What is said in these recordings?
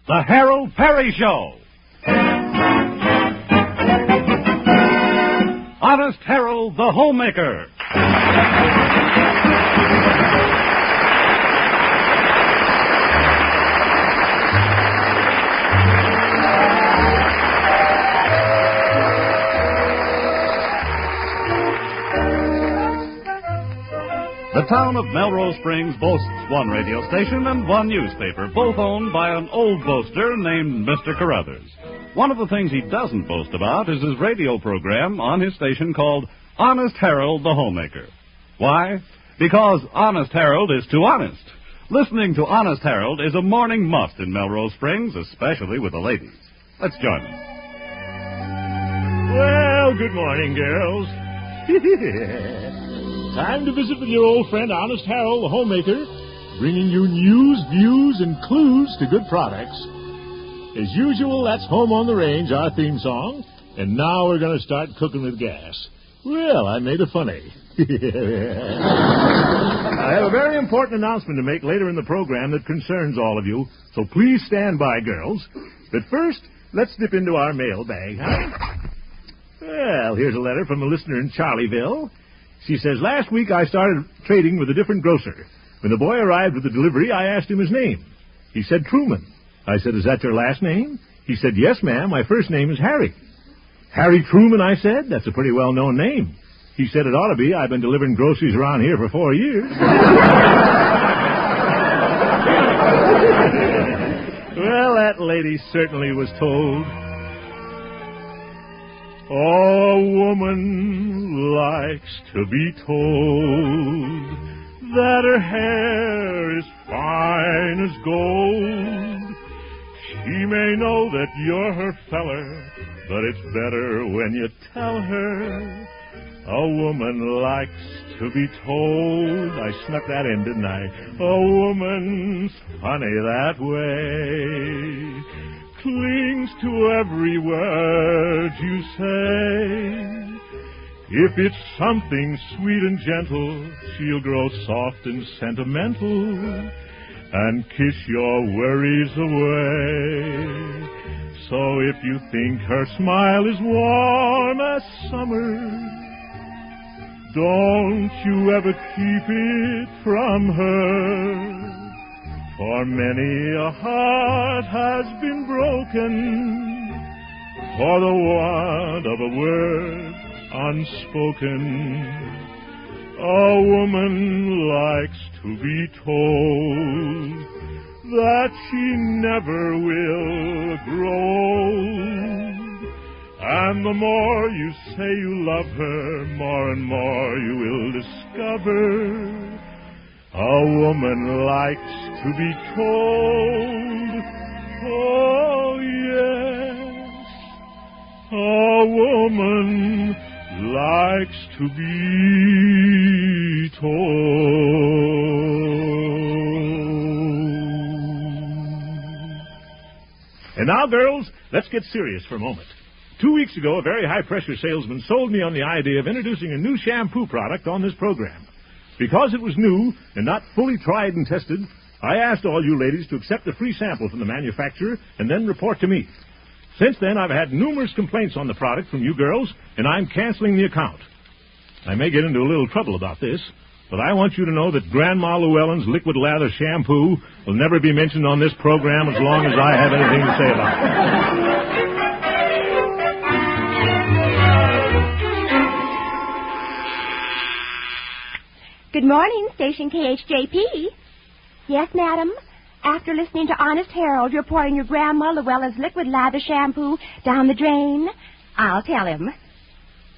The Harold Peary Show. Honest Harold, the Homemaker. The town of Melrose Springs boasts one radio station and one newspaper, both owned by an old boaster named Mr. Carruthers. One of the things he doesn't boast about is his radio program on his station called Honest Harold the Homemaker. Why? Because Honest Harold is too honest. Listening to Honest Harold is a morning must in Melrose Springs, especially with the ladies. Let's join them. Well, good morning, girls. Time to visit with your old friend Honest Harold the Homemaker, bringing you news, views, and clues to good products. As usual, that's Home on the Range, our theme song, and now we're going to start cooking with gas. Well, I made it funny. I have a very important announcement to make later in the program that concerns all of you, so please stand by, girls. But first, let's dip into our mailbag, huh? Well, here's a letter from a listener in Charlieville. She says, last week I started trading with a different grocer. When the boy arrived with the delivery, I asked him his name. He said Truman. I said, is that your last name? He said, yes, ma'am, my first name is Harry. Harry Truman, I said. That's a pretty well-known name. He said, it ought to be. I've been delivering groceries around here for 4 years. Well, that lady certainly was told. A woman likes to be told that her hair is fine as gold. She may know that you're her feller, but it's better when you tell her. A woman likes to be told. I snuck that in, didn't I? A woman's funny that way. Clings to every word you say. If it's something sweet and gentle, she'll grow soft and sentimental and kiss your worries away. So if you think her smile is warm as summer, don't you ever keep it from her. For many a heart has been broken for the want of a word unspoken. A woman likes to be told that she never will grow old. And the more you say you love her, more and more you will discover. A woman likes to be told, oh yes, a woman likes to be told. And now, girls, let's get serious for a moment. 2 weeks ago, a very high-pressure salesman sold me on the idea of introducing a new shampoo product on this program. Because it was new and not fully tried and tested, I asked all you ladies to accept a free sample from the manufacturer and then report to me. Since then, I've had numerous complaints on the product from you girls, and I'm canceling the account. I may get into a little trouble about this, but I want you to know that Grandma Llewellyn's liquid lather shampoo will never be mentioned on this program as long as I have anything to say about it. Good morning, Station KHJP. Yes, madam. After listening to Honest Harold, you're pouring your Grandma Llewellyn's liquid lather shampoo down the drain. I'll tell him.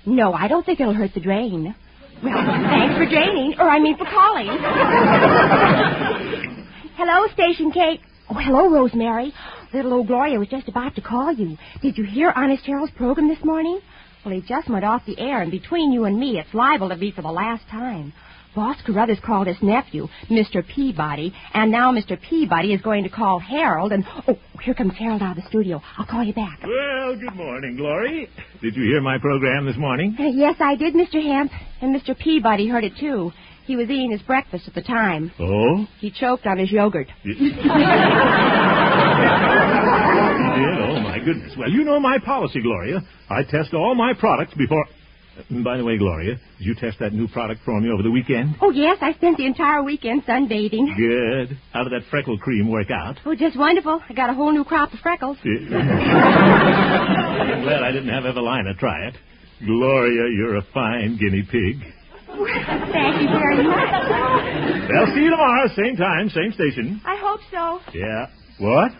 No, I don't think it'll hurt the drain. Well, thanks for for calling. Hello, Station K. Oh, hello, Rosemary. Little old Gloria was just about to call you. Did you hear Honest Harold's program this morning? Well, he just went off the air, and between you and me, it's liable to be for the last time. Boss Carruthers called his nephew, Mr. Peabody, and now Mr. Peabody is going to call Harold, and... Oh, here comes Harold out of the studio. I'll call you back. Well, good morning, Glory. Did you hear my program this morning? Yes, I did, Mr. Hemp, and Mr. Peabody heard it, too. He was eating his breakfast at the time. Oh? He choked on his yogurt. goodness. Well, you know my policy, Gloria. I test all my products before... By the way, Gloria, did you test that new product for me over the weekend? Oh, yes, I spent the entire weekend sunbathing. Good. How did that freckle cream work out? Oh, just wonderful. I got a whole new crop of freckles. I'm glad I didn't have Evelina try it. Gloria, you're a fine guinea pig. Thank you very much. Well, see you tomorrow, same time, same station. I hope so. Yeah. What?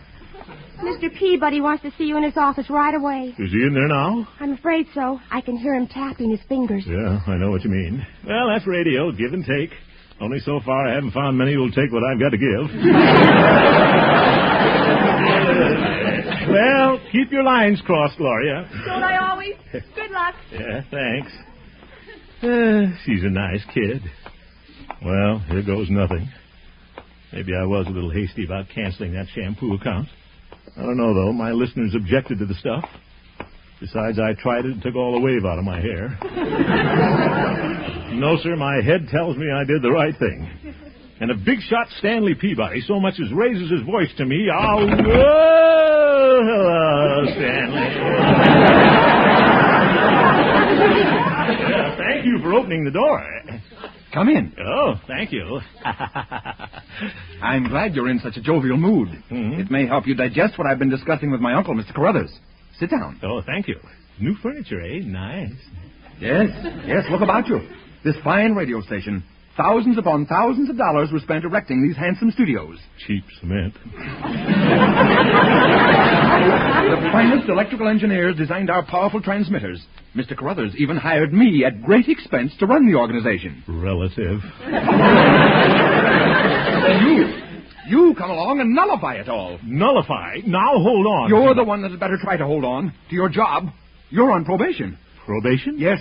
Mr. Peabody wants to see you in his office right away. Is he in there now? I'm afraid so. I can hear him tapping his fingers. Yeah, I know what you mean. Well, that's radio, give and take. Only so far I haven't found many who'll take what I've got to give. Well, keep your lines crossed, Gloria. Don't I always? Good luck. Yeah, thanks. She's a nice kid. Well, here goes nothing. Maybe I was a little hasty about canceling that shampoo account. I don't know, though. My listeners objected to the stuff. Besides, I tried it and took all the wave out of my hair. No, sir, my head tells me I did the right thing. And if big shot Stanley Peabody so much as raises his voice to me, I'll... Whoa! Hello, Stanley. Thank you for opening the door. Come in. Oh, thank you. I'm glad you're in such a jovial mood. Mm-hmm. It may help you digest what I've been discussing with my uncle, Mr. Carruthers. Sit down. Oh, thank you. New furniture, eh? Nice. Yes, look about you. This fine radio station. Thousands upon thousands of dollars were spent erecting these handsome studios. Cheap cement. The finest electrical engineers designed our powerful transmitters. Mr. Carruthers even hired me at great expense to run the organization. Relative. You come along and nullify it all. Nullify? Now hold on. You're the one that had better try to hold on to your job. You're on probation. Probation? Yes.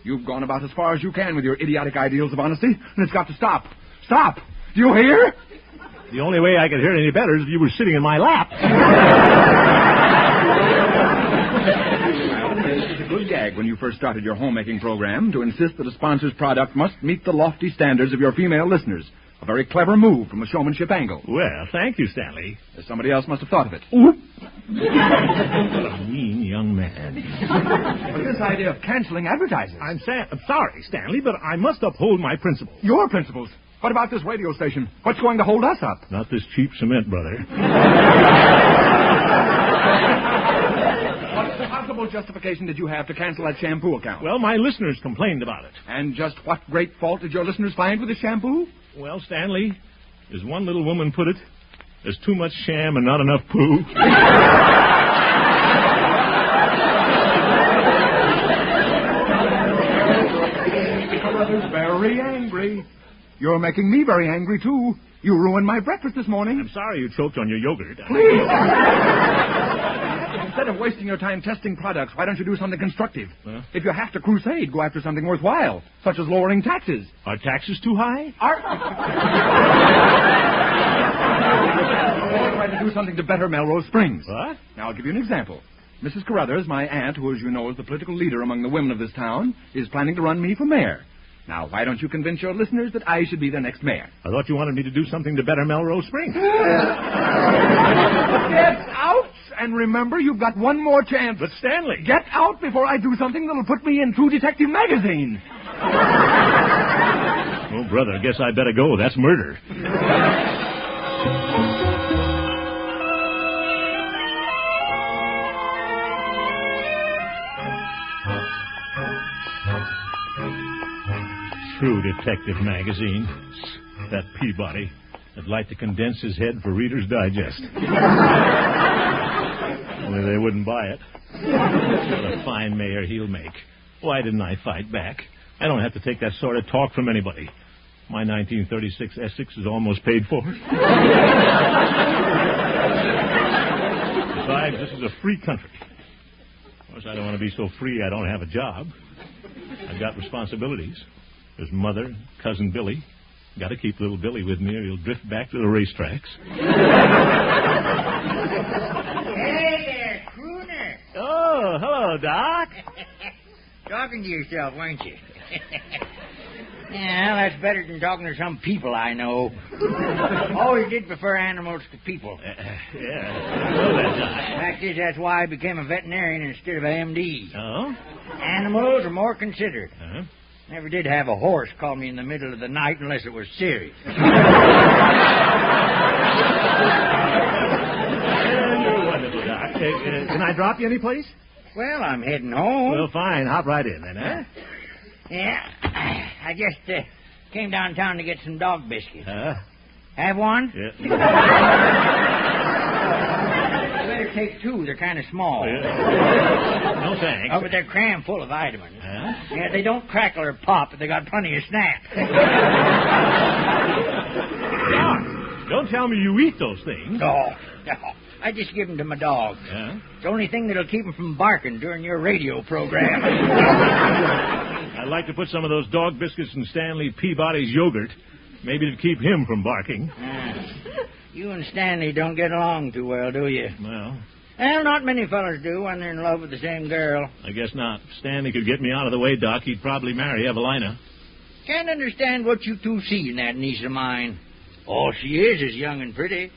You've gone about as far as you can with your idiotic ideals of honesty, and it's got to stop. Stop! Do you hear? The only way I could hear it any better is if you were sitting in my lap. It was a good gag when you first started your homemaking program to insist that a sponsor's product must meet the lofty standards of your female listeners. A very clever move from a showmanship angle. Well, thank you, Stanley. Somebody else must have thought of it. What a mean young man. But this idea of canceling advertisers... I'm sorry, Stanley, but I must uphold my principles. Your principles? What about this radio station? What's going to hold us up? Not this cheap cement, brother. What possible justification did you have to cancel that shampoo account? Well, my listeners complained about it. And just what great fault did your listeners find with the shampoo? Well, Stanley, as one little woman put it, there's too much sham and not enough poo. Carruthers very angry. You're making me very angry, too. You ruined my breakfast this morning. I'm sorry you choked on your yogurt. Please. Instead of wasting your time testing products, why don't you do something constructive? Huh? If you have to crusade, go after something worthwhile, such as lowering taxes. Are taxes too high? Or try to do something to better Melrose Springs. What? Now, I'll give you an example. Mrs. Carruthers, my aunt, who, as you know, is the political leader among the women of this town, is planning to run me for mayor. Now, why don't you convince your listeners that I should be the next mayor? I thought you wanted me to do something to better Melrose Springs. Get out! And remember, you've got one more chance. But Stanley... Get out before I do something that'll put me in True Detective magazine. Oh, brother, I guess I better go. That's murder. True Detective magazine. That Peabody. I'd like to condense his head for Reader's Digest. Only they wouldn't buy it. What a fine mayor he'll make. Why didn't I fight back? I don't have to take that sort of talk from anybody. My 1936 Essex is almost paid for. Besides, this is a free country. Of course, I don't want to be so free I don't have a job. I've got responsibilities. There's Mother, Cousin Billy. Got to keep little Billy with me or he'll drift back to the racetracks. Hey there, Crooner. Oh, hello, Doc. Talking to yourself, weren't you? Yeah, that's better than talking to some people I know. Always did prefer animals to people. Yeah, I know that, Doc. In fact, Fact is, that's why I became a veterinarian instead of a MD. Oh? Animals are more considerate. Uh-huh. Never did have a horse call me in the middle of the night unless it was serious. You're wonderful, Doc. Can I drop you any place? Well, I'm heading home. Well, fine. Hop right in, then, huh? Yeah. I just came downtown to get some dog biscuits. Have one? Yeah. You better take two. They're kind of small. No thanks. Oh, but they're crammed full of vitamins. Yeah, they don't crackle or pop, but they got plenty of snap. Doc, don't tell me you eat those things. No. I just give them to my dog. Yeah? It's the only thing that'll keep them from barking during your radio program. I'd like to put some of those dog biscuits in Stanley Peabody's yogurt. Maybe to keep him from barking. You and Stanley don't get along too well, do you? Well, not many fellas do when they're in love with the same girl. I guess not. If Stanley could get me out of the way, Doc, he'd probably marry Evelina. Can't understand what you two see in that niece of mine. Oh, she is as young and pretty.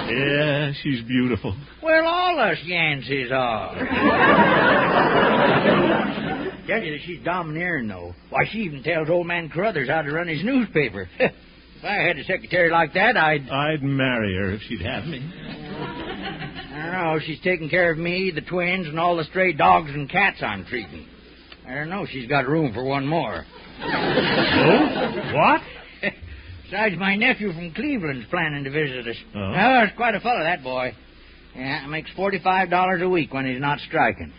Yeah, she's beautiful. Well, all us Yanceys are. Tell you that she's domineering, though. Why, she even tells old man Carruthers how to run his newspaper. If I had a secretary like that, I'd marry her if she'd have me. I don't know. She's taking care of me, the twins, and all the stray dogs and cats I'm treating. I don't know. She's got room for one more. Oh? What? Besides, my nephew from Cleveland's planning to visit us. Oh? Oh, it's quite a fellow, that boy. Yeah, makes $45 a week when he's not striking.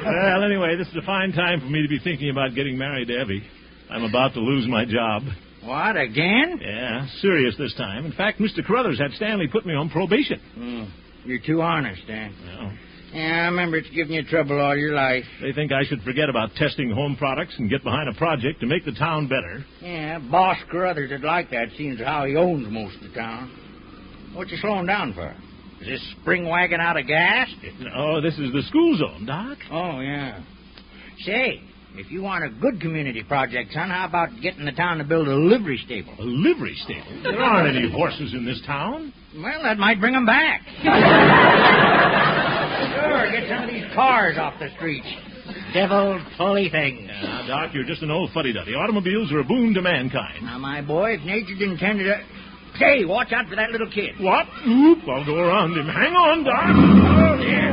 Well, anyway, this is a fine time for me to be thinking about getting married to Evie. I'm about to lose my job. What, again? Yeah, serious this time. In fact, Mr. Carruthers had Stanley put me on probation. You're too honest, eh? No. Yeah, I remember it's given you trouble all your life. They think I should forget about testing home products and get behind a project to make the town better. Yeah, Boss Carruthers would like that, seeing as how he owns most of the town. What you slowing down for? Is this spring wagon out of gas? No, this is the school zone, Doc. Oh, yeah. Say, if you want a good community project, son, how about getting the town to build a livery stable? A livery stable? There aren't any horses in this town. Well, that might bring them back. Sure, get some of these cars off the streets. Devil's playthings. Now, Doc, you're just an old fuddy-duddy. Automobiles are a boon to mankind. Now, my boy, if nature'd intended it... Say, watch out for that little kid. What? Oop, I'll go around him. Hang on, Doc. Oh, dear.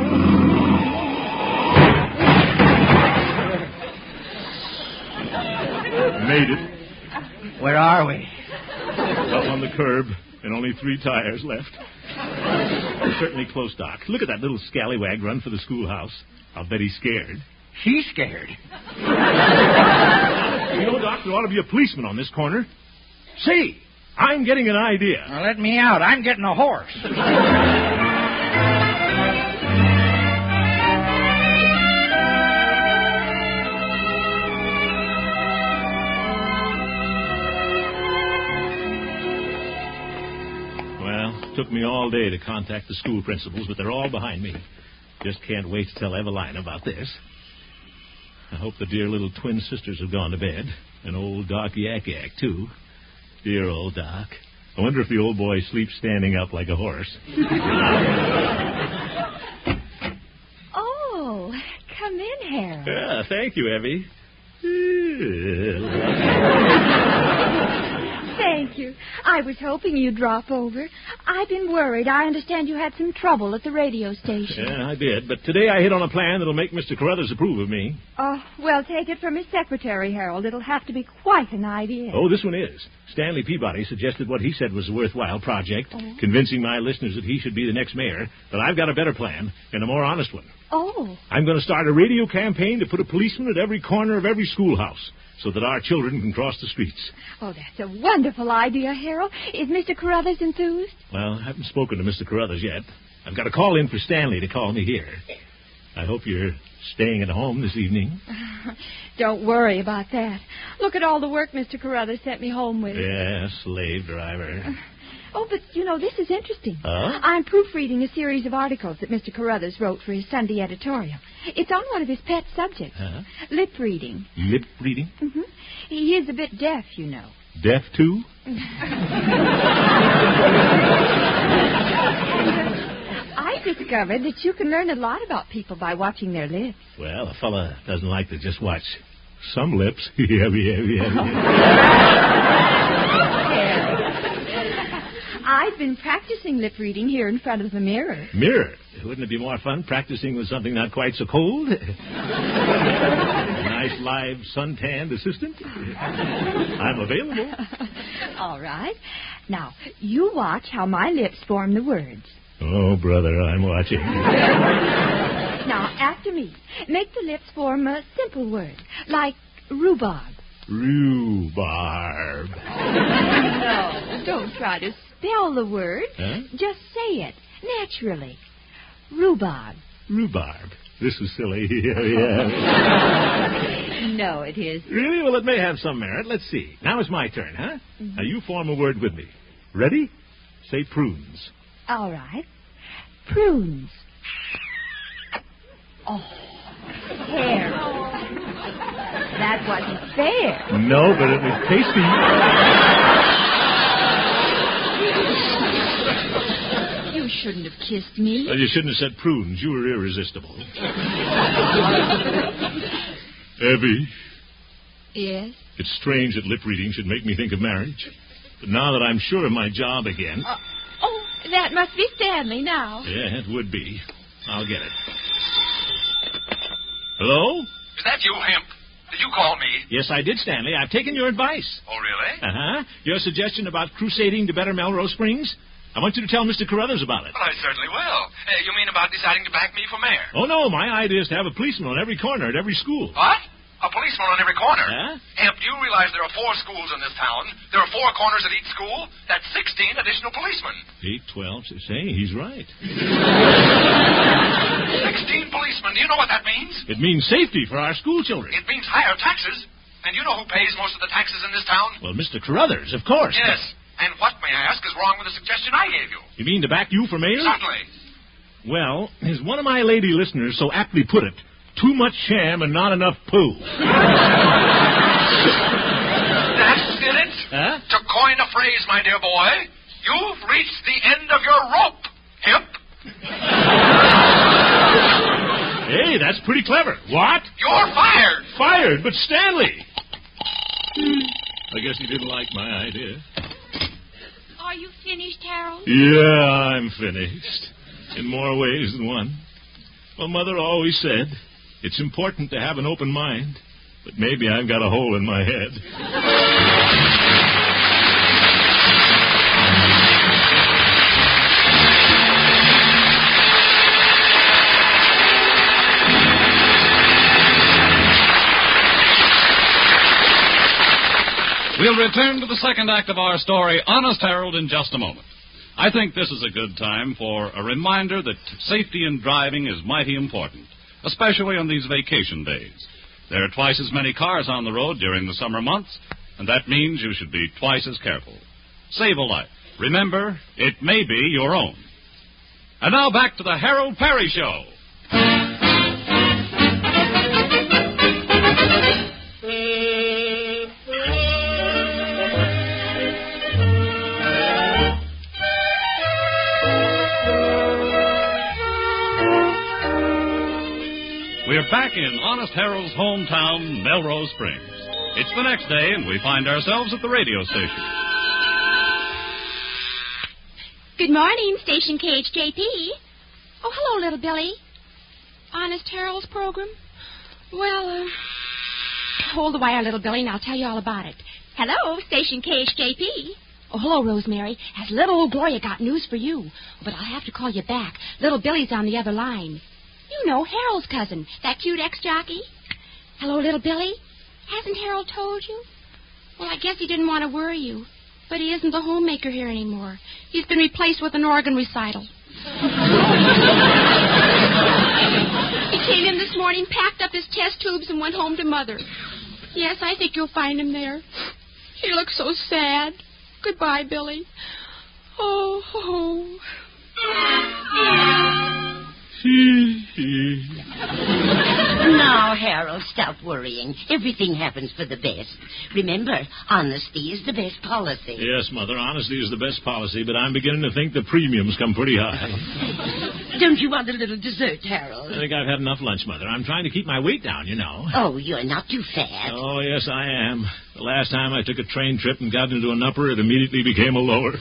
Made it. Where are we? Up on the curb, and only 3 tires left. We're certainly close, Doc. Look at that little scallywag run for the schoolhouse. I'll bet he's scared. She's scared. You know, Doc, there ought to be a policeman on this corner. See, I'm getting an idea. Now, let me out. I'm getting a horse. Took me all day to contact the school principals, but they're all behind me. Just can't wait to tell Evelina about this. I hope the dear little twin sisters have gone to bed. And old Doc Yak-Yak, too. Dear old Doc. I wonder if the old boy sleeps standing up like a horse. Oh, come in, Harold. Yeah, thank you, Evie. Thank you. I was hoping you'd drop over. I've been worried. I understand you had some trouble at the radio station. Yeah, I did. But today I hit on a plan that'll make Mr. Carruthers approve of me. Oh, well, take it from his secretary, Harold. It'll have to be quite an idea. Oh, this one is. Stanley Peabody suggested what he said was a worthwhile project, convincing my listeners that he should be the next mayor. But I've got a better plan and a more honest one. Oh. I'm going to start a radio campaign to put a policeman at every corner of every schoolhouse so that our children can cross the streets. Oh, that's a wonderful idea, Harold. Is Mr. Carruthers enthused? Well, I haven't spoken to Mr. Carruthers yet. I've got to call in for Stanley to call me here. I hope you're staying at home this evening. Don't worry about that. Look at all the work Mr. Carruthers sent me home with. Yeah, slave driver. Oh, but, this is interesting. Huh? I'm proofreading a series of articles that Mr. Carruthers wrote for his Sunday editorial. It's on one of his pet subjects, lip reading. Lip reading? Mm-hmm. He is a bit deaf, Deaf, too? I discovered that you can learn a lot about people by watching their lips. Well, a fella doesn't like to just watch some lips. Yeah. I've been practicing lip reading here in front of the mirror. Mirror? Wouldn't it be more fun practicing with something not quite so cold? A nice, live, suntanned assistant? I'm available. All right. Now, you watch how my lips form the words. Oh, brother, I'm watching. Now, after me, make the lips form a simple word, like rhubarb. Rhubarb. No, don't try to spell the word. Huh? Just say it, naturally. Rhubarb. Rhubarb. This is silly. Yeah. No, it isn't. Really? Well, it may have some merit. Let's see. Now it's my turn, huh? Mm-hmm. Now you form a word with me. Ready? Say prunes. All right. Prunes. Oh, hair. That wasn't fair. No, but it was tasty. You shouldn't have kissed me. Well, you shouldn't have said prunes. You were irresistible. Evie, Yes? it's strange that lip reading should make me think of marriage. But now that I'm sure of my job again... Oh, that must be Stanley now. Yeah, it would be. I'll get it. Hello? Is that you, Hemp? Did you call me? Yes, I did, Stanley. I've taken your advice. Oh, really? Uh-huh. Your suggestion about crusading to better Melrose Springs? I want you to tell Mr. Carruthers about it. Well, I certainly will. You mean about deciding to back me for mayor? Oh, no. My idea is to have a policeman on every corner at every school. What? A policeman on every corner? Huh? Hemp, do you realize there are 4 schools in this town? There are 4 corners at each school? That's 16 additional policemen. 8, 12, say, he's right. 16 policemen. Do you know what that means? It means safety for our school children. It means higher taxes. And you know who pays most of the taxes in this town? Well, Mr. Carruthers, of course. Yes. And what, may I ask, is wrong with the suggestion I gave you? You mean to back you for mayor? Certainly. Well, as one of my lady listeners so aptly put it, too much sham and not enough poo. That's it? Huh? To coin a phrase, my dear boy, you've reached the end of your rope, Hemp. Hey, that's pretty clever. What? You're fired. Fired, but Stanley. I guess he didn't like my idea. Are you finished, Harold? Yeah, I'm finished. In more ways than one. Well, Mother always said, it's important to have an open mind, but maybe I've got a hole in my head. We'll return to the second act of our story, Honest Harold, in just a moment. I think this is a good time for a reminder that safety in driving is mighty important, especially on these vacation days. There are twice as many cars on the road during the summer months, and that means you should be twice as careful. Save a life. Remember, it may be your own. And now back to the Harold Peary Show. We're back in Honest Harold's hometown, Melrose Springs. It's the next day, and we find ourselves at the radio station. Good morning, Station KHJP. Oh, hello, little Billy. Honest Harold's program? Well, hold the wire, little Billy, and I'll tell you all about it. Hello, Station KHJP. Oh, hello, Rosemary. Has little old Gloria got news for you? But I'll have to call you back. Little Billy's on the other line. You know, Harold's cousin, that cute ex-jockey. Hello, little Billy. Hasn't Harold told you? Well, I guess he didn't want to worry you. But he isn't the homemaker here anymore. He's been replaced with an organ recital. He came in this morning, packed up his test tubes, and went home to Mother. Yes, I think you'll find him there. He looks so sad. Goodbye, Billy. Oh. Now, Harold, stop worrying. Everything happens for the best. Remember, honesty is the best policy. Yes, Mother, honesty is the best policy, but I'm beginning to think the premiums come pretty high. Don't you want a little dessert, Harold? I think I've had enough lunch, Mother. I'm trying to keep my weight down, you know. Oh, you're not too fat. Oh, yes, I am. The last time I took a train trip and got into an upper, it immediately became a lower.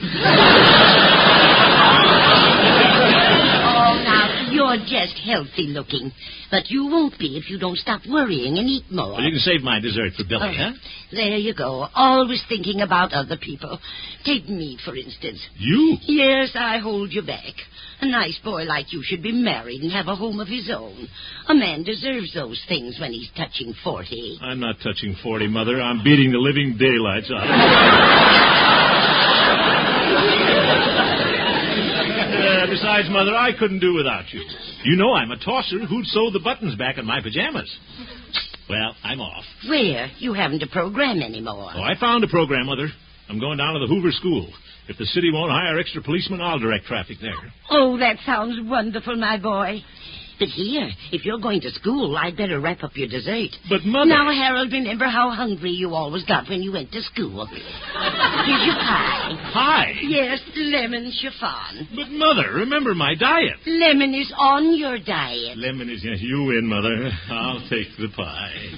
Oh, now, you're just healthy looking. But you won't be if you don't stop worrying and eat more. Well, you can save my dessert for Billy, huh? There you go. Always thinking about other people. Take me, for instance. You? Yes, I hold you back. A nice boy like you should be married and have a home of his own. A man deserves those things when he's touching 40. I'm not touching 40, Mother. I'm beating the living daylights out of it. Besides, Mother, I couldn't do without you. You know I'm a tosser who'd sew the buttons back on my pajamas. Well, I'm off. Where? You haven't a program anymore. Oh, I found a program, Mother. I'm going down to the Hoover School. If the city won't hire extra policemen, I'll direct traffic there. Oh, that sounds wonderful, my boy. But here, if you're going to school, I'd better wrap up your dessert. But, Mother... Now, Harold, remember how hungry you always got when you went to school. Here's your pie. Pie? Yes, lemon chiffon. But, Mother, remember my diet. Lemon is on your diet. Lemon is... Yes, you win, Mother. I'll take the pie.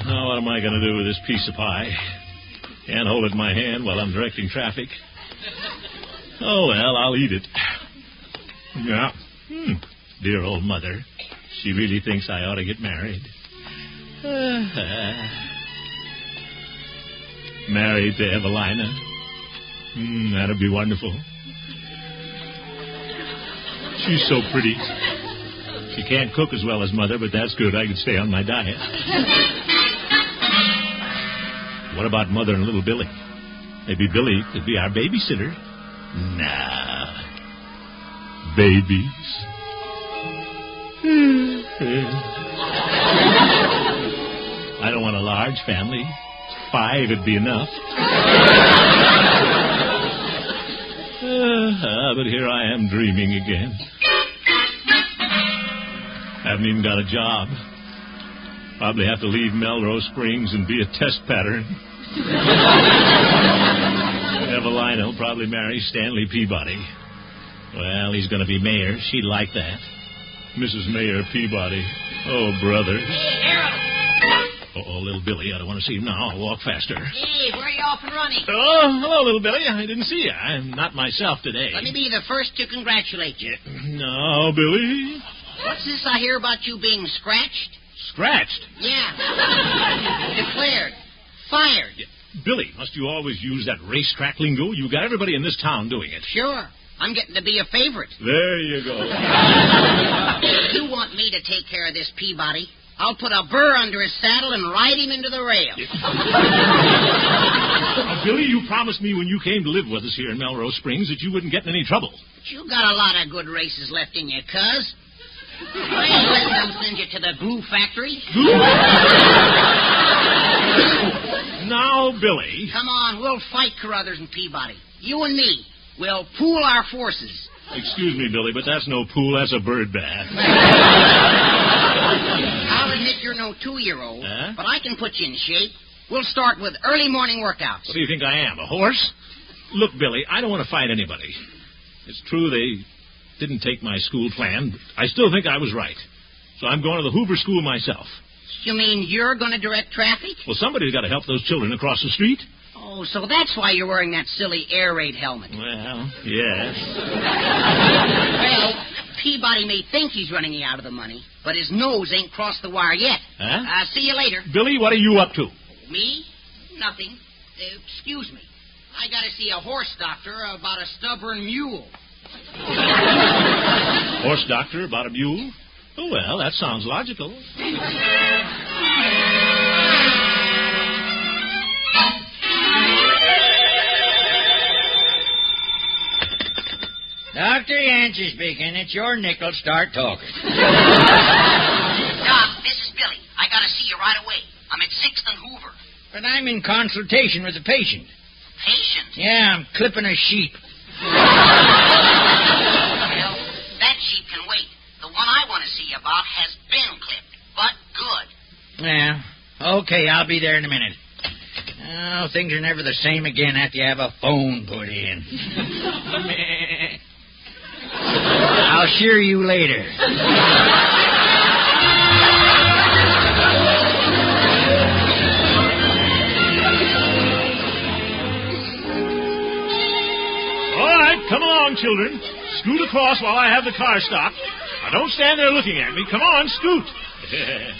Now, what am I going to do with this piece of pie? Can't hold it in my hand while I'm directing traffic. Oh, well, I'll eat it. Yeah. Dear old Mother. She really thinks I ought to get married. Married to Evelina. That'd be wonderful. She's so pretty. She can't cook as well as Mother, but that's good. I can stay on my diet. What about Mother and little Billy? Maybe Billy could be our babysitter. Nah. Babies. I don't want a large family. 5 would be enough. But here I am dreaming again. Haven't even got a job. Probably have to leave Melrose Springs and be a test pattern. Evelina will probably marry Stanley Peabody. Well, he's going to be mayor. She'd like that. Mrs. Mayor Peabody. Oh, brothers. Hey, Harold. Oh, little Billy. I don't want to see him now. I'll walk faster. Hey, where are you off and running? Oh, hello, little Billy. I didn't see you. I'm not myself today. Let me be the first to congratulate you. No, Billy. What's this I hear about you being scratched? Scratched? Yeah. Declared. Fired. Yeah. Billy, must you always use that racetrack lingo? You got everybody in this town doing it. Sure. I'm getting to be a favorite. There you go. If you want me to take care of this Peabody, I'll put a burr under his saddle and ride him into the rail. Now, Billy, you promised me when you came to live with us here in Melrose Springs that you wouldn't get in any trouble. But you got a lot of good races left in you, cuz. I ain't letting them send you to the glue factory. Now, Billy. Come on, we'll fight Carruthers and Peabody. You and me. We'll pool our forces. Excuse me, Billy, but that's no pool. That's a bird bath. I'll admit you're no 2-year-old, Huh? but I can put you in shape. We'll start with early morning workouts. What do you think I am, a horse? Look, Billy, I don't want to fight anybody. It's true they didn't take my school plan, but I still think I was right. So I'm going to the Hoover School myself. You mean you're going to direct traffic? Well, somebody's got to help those children across the street. Oh, so that's why you're wearing that silly air raid helmet. Well, yes. Well, Peabody may think he's running you out of the money, but his nose ain't crossed the wire yet. Huh? See you later. Billy, what are you up to? Me? Nothing. Excuse me. I got to see a horse doctor about a stubborn mule. Horse doctor about a mule? Oh, well, that sounds logical. Dr. Yancey speaking. It's your nickel. Start talking. Doc, this is Billy. I got to see you right away. I'm at 6th and Hoover. But I'm in consultation with the patient. Patient? Yeah, I'm clipping a sheep. Well, that sheep can wait. The one I want to see about has been clipped, but good. Yeah, okay, I'll be there in a minute. Oh, things are never the same again after you have a phone put in. I'll shear you later. All right, come along, children. Scoot across while I have the car stopped. Now, don't stand there looking at me. Come on, scoot.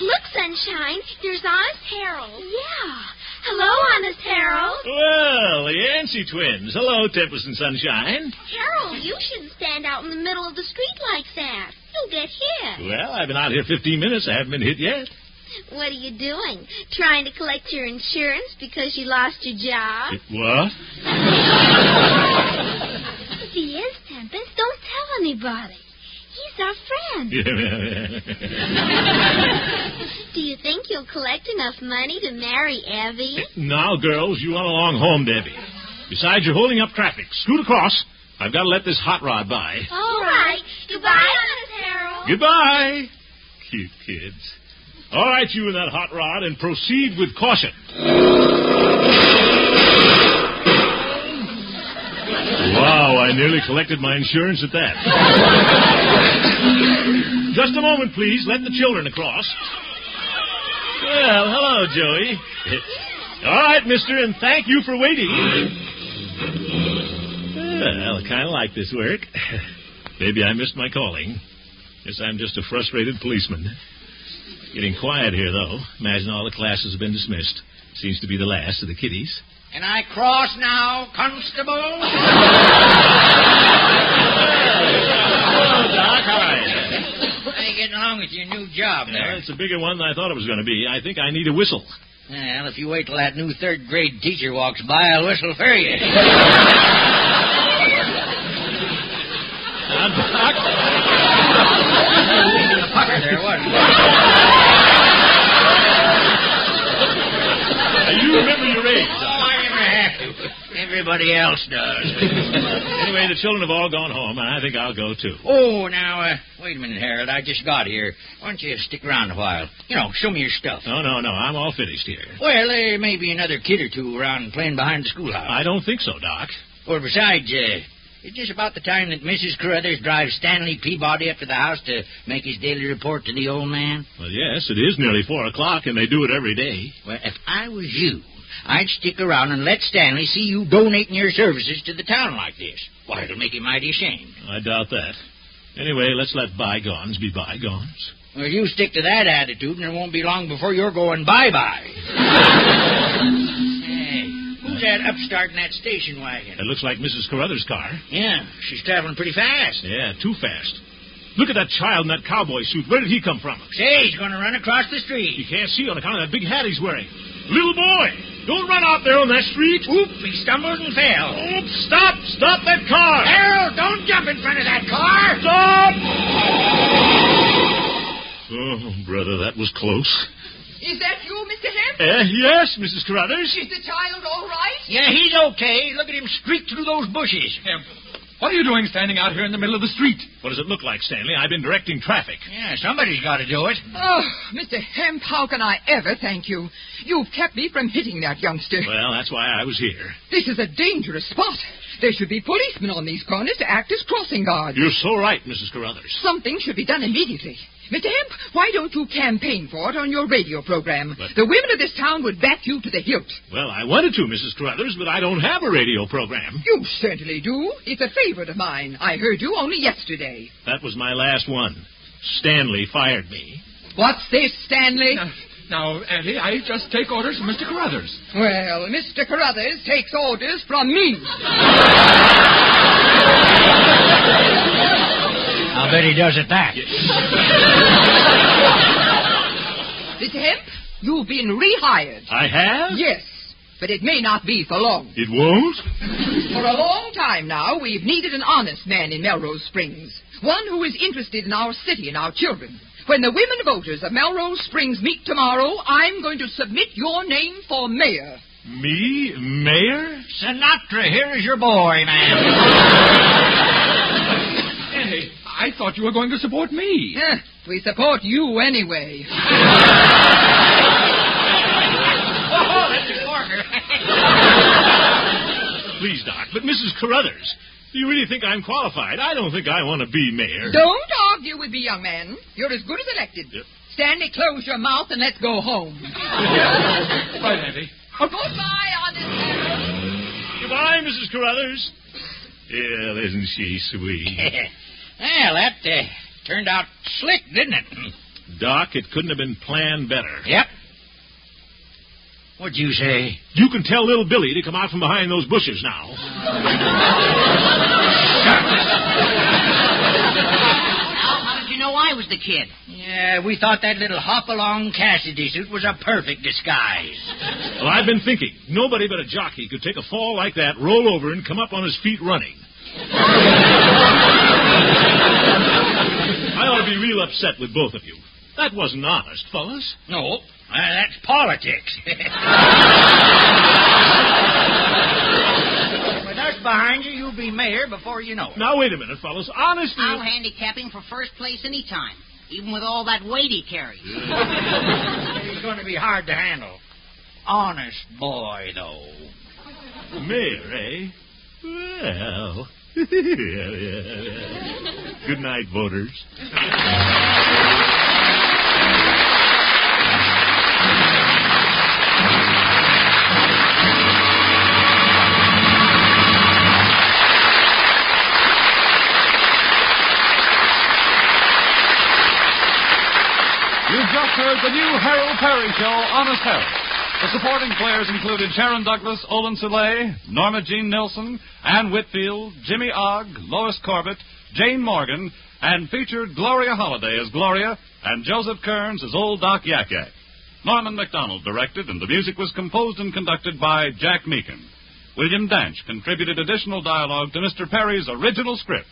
Look, Sunshine, there's Honest Harold. Yeah. Hello, Honest Harold. Well, the Yancey twins. Hello, Tempest and Sunshine. Harold, you shouldn't stand out in the middle of the street like that. You'll get hit. Well, I've been out here 15 minutes. I haven't been hit yet. What are you doing? Trying to collect your insurance because you lost your job? What? He is, Tempest. Don't tell anybody. He's our friend. Do you think you'll collect enough money to marry Evie? Now, girls, you run along home, Debbie. Besides, you're holding up traffic. Scoot across. I've got to let this hot rod by. All right. Goodbye, Honest Harold. Goodbye. Cute kids. All right, you and that hot rod, and proceed with caution. Wow, I nearly collected my insurance at that. Just a moment, please. Let the children across. Well, hello, Joey. All right, mister, and thank you for waiting. Well, I kind of like this work. Maybe I missed my calling. Guess I'm just a frustrated policeman. Getting quiet here, though. Imagine all the classes have been dismissed. Seems to be the last of the kiddies. Can I cross now, Constable? Hello, Doc. How are you? How you getting along with your new job there? Well, it's a bigger one than I thought it was going to be. I think I need a whistle. Well, if you wait till that new third-grade teacher walks by, I'll whistle for you. Doc. The pucker there, wasn't it? You remember your age. I never have to. Everybody else does. Anyway, the children have all gone home, and I think I'll go, too. Oh, now, wait a minute, Harold. I just got here. Why don't you stick around a while? Show me your stuff. No. I'm all finished here. Well, there may be another kid or two around playing behind the schoolhouse. I don't think so, Doc. Well, besides, it's just about the time that Mrs. Carruthers drives Stanley Peabody up to the house to make his daily report to the old man. Well, yes, it is nearly 4 o'clock, and they do it every day. Well, if I was you, I'd stick around and let Stanley see you donating your services to the town like this. Why, it'll make him mighty ashamed. I doubt that. Anyway, let's let bygones be bygones. Well, you stick to that attitude, and it won't be long before you're going bye-bye. Hey, who's that upstart in that station wagon? It looks like Mrs. Carruthers' car. Yeah, she's traveling pretty fast. Yeah, too fast. Look at that child in that cowboy suit. Where did he come from? Say, he's going to run across the street. You can't see on account of that big hat he's wearing. Little boy, don't run out there on that street. Oop, he stumbled and fell. Oops, stop that car. Harold, don't jump in front of that car. Stop! Oh, brother, that was close. Is that you, Mr. Hemp? Yes, Mrs. Carruthers. Is the child all right? Yeah, he's okay. Look at him streak through those bushes. Hemp, what are you doing standing out here in the middle of the street? What does it look like, Stanley? I've been directing traffic. Yeah, somebody's got to do it. Oh, Mr. Hemp, how can I ever thank you? You've kept me from hitting that youngster. Well, that's why I was here. This is a dangerous spot. There should be policemen on these corners to act as crossing guards. You're so right, Mrs. Carruthers. Something should be done immediately. Mr. Hemp, why don't you campaign for it on your radio program? But the women of this town would back you to the hilt. Well, I wanted to, Mrs. Carruthers, but I don't have a radio program. You certainly do. It's a favorite of mine. I heard you only yesterday. That was my last one. Stanley fired me. What's this, Stanley? Now, Auntie, I just take orders from Mr. Carruthers. Well, Mr. Carruthers takes orders from me. I'll bet he does at that. Mr. Hemp, you've been rehired. I have? Yes, but it may not be for long. It won't? For a long time now, we've needed an honest man in Melrose Springs. One who is interested in our city and our children. when the women voters of Melrose Springs meet tomorrow, I'm going to submit your name for mayor. Me? Mayor? Sinatra, here's your boy, man. Hey, I thought you were going to support me. We support you anyway. Please, Doc, but Mrs. Carruthers, do you really think I'm qualified? I don't think I want to be mayor. Don't argue with me, young man. You're as good as elected. Yep. Stanley, close your mouth and let's go home. Bye, Auntie. Goodbye, honest man. Goodbye, Mrs. Carruthers. Yeah, isn't she sweet? Well, that turned out slick, didn't it? Doc, it couldn't have been planned better. Yep. What'd you say? You can tell little Billy to come out from behind those bushes now. How did you know I was the kid? Yeah, we thought that little hop-along Cassidy suit was a perfect disguise. Well, I've been thinking. Nobody but a jockey could take a fall like that, roll over, and come up on his feet running. I ought to be real upset with both of you. That wasn't honest, fellas. No, that's politics. With us behind you, you'll be mayor before you know it. Now, wait a minute, fellas. Honestly... I'll handicap him for first place any time, even with all that weight he carries. He's going to be hard to handle. Honest boy, though. Mayor, eh? Well... Good night, voters. You've just heard the new Harold Peary Show, Honest Harold. The supporting players included Sharon Douglas, Olin Soleil, Norma Jean Nilsson, Ann Whitfield, Jimmy Ogg, Lois Corbett, Jane Morgan, and featured Gloria Holliday as Gloria and Joseph Kearns as Old Doc Yak Yak. Norman MacDonald directed, and the music was composed and conducted by Jack Meakin. William Danch contributed additional dialogue to Mr. Peary's original script.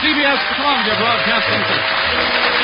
CBS Columbia Broadcasting System.